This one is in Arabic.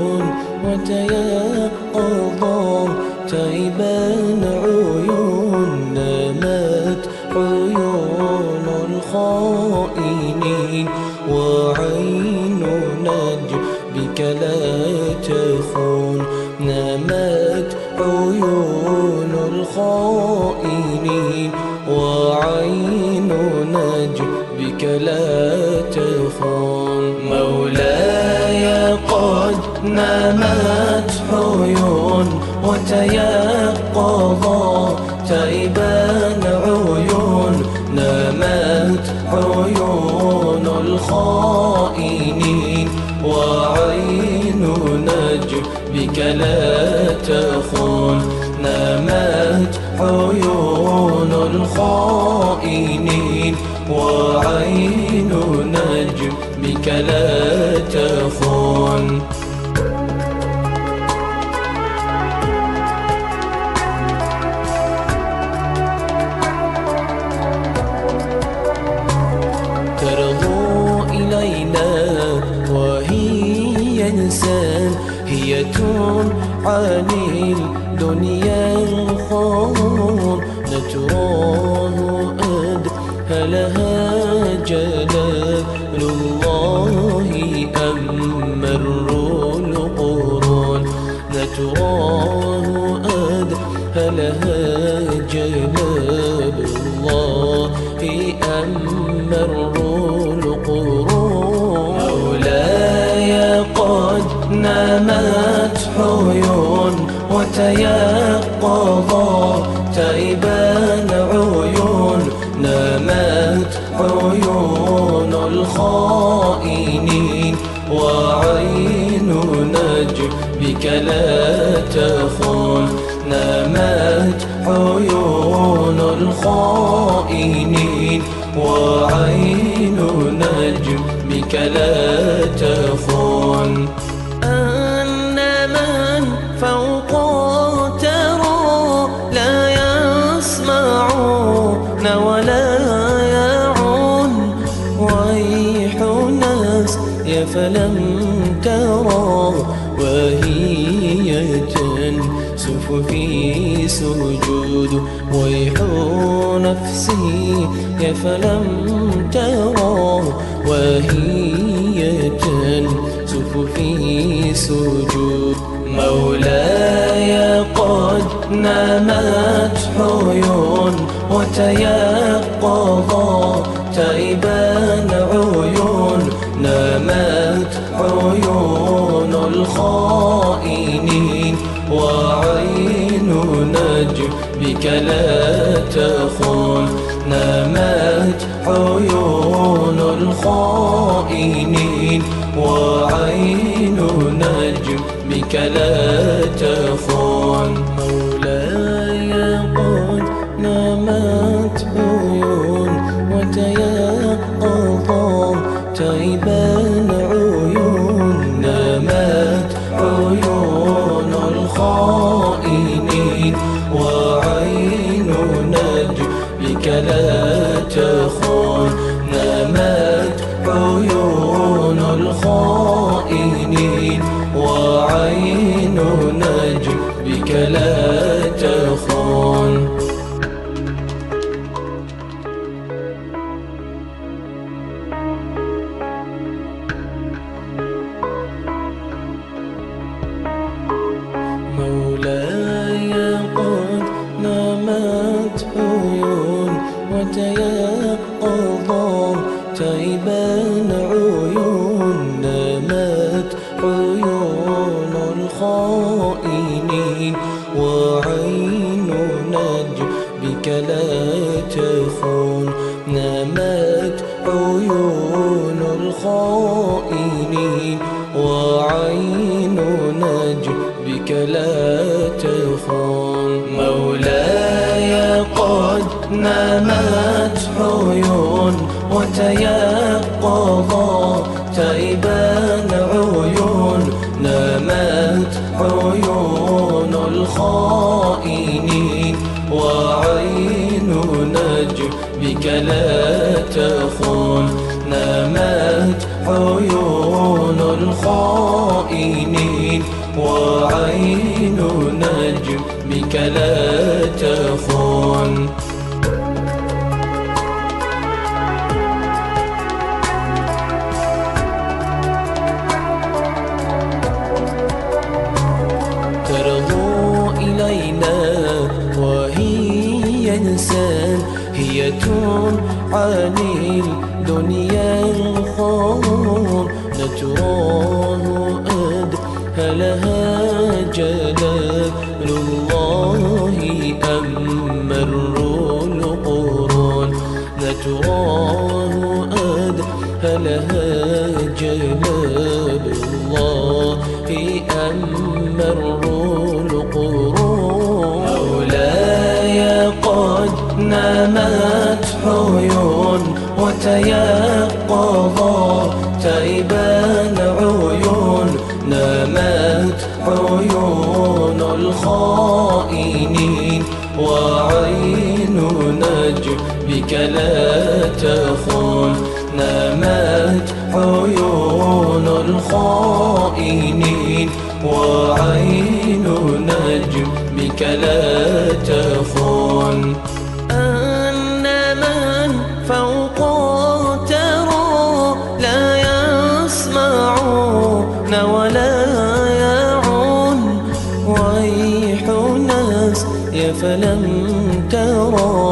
عيون وتيقظا تيبان عيون نامت عيون الخائنين وعين نجبك لا تخون نامت عيون الخائنين وعين نجبك لا تخون مولاي قد نامت عيون وتيقظا تيبان عيون نامت عيون الخائنين وعين نجبك لا تخون نامت عيون الخائنين وعين نجبك لا تخون ترضو إلينا وهي ساهية عن الدنيا الخور نتراه أدهلها جلال الله أم القرون نتراه أدهلها جلال الله أم القرون مولاي قد نامت عيون وتيقظا تيبان عيون نامت عيون الخائنين وعين نجبك لا تخون نامت عيون الخائنين وعين نجبك لا تخون أن من فوق ترى لا يسمعون ولا يعون ويح ناس فلم ترى وهي تنسف في سجود ويح نفسي فلم ترى وهي تنسف في سجود مولاي قد نامت عيون وتيقظا تيبان عيون نامت عيون الخائنين وعين نجبك لا تخون نامت عيون الخائنين وعين نجبك لا تخون مولاي قد نامت عيون وتيقظا تيبان عيون نامت عيون الخائنين وعين نجبك لا تخون نامت عيون الخائنين وعين نجبك لا تخون مولاي قد نامت عيون وتيقظا تيبان عيون نامت عيون الخائنين وعين نجبك لا تخون نامت عيون الخائنين وعين نجبك لا تخون مولاي قد نامت عيون وتيقظا تيبان عيون نامت عيون الخائنين وعين نجبك لا تخون نامت عيون الخائنين نجم بك لا تخون. ترضو إلينا وهي إنسان هية عن الدنيا الخور، نتراه أدهلها جلال الله أم مر القرون، نتراه أدهلها جلال الله أم مر القرون. مولاي قد نامت عيون وتيقظا تائبان عيون، نامت عيون الخائنين وعين نجم بك لا تخون، نامت عيون الخائنين وعين نجم بك لا تخون. أن من فوق ترى لا يسمعون ولا يعون، ويح ناس فلم ترى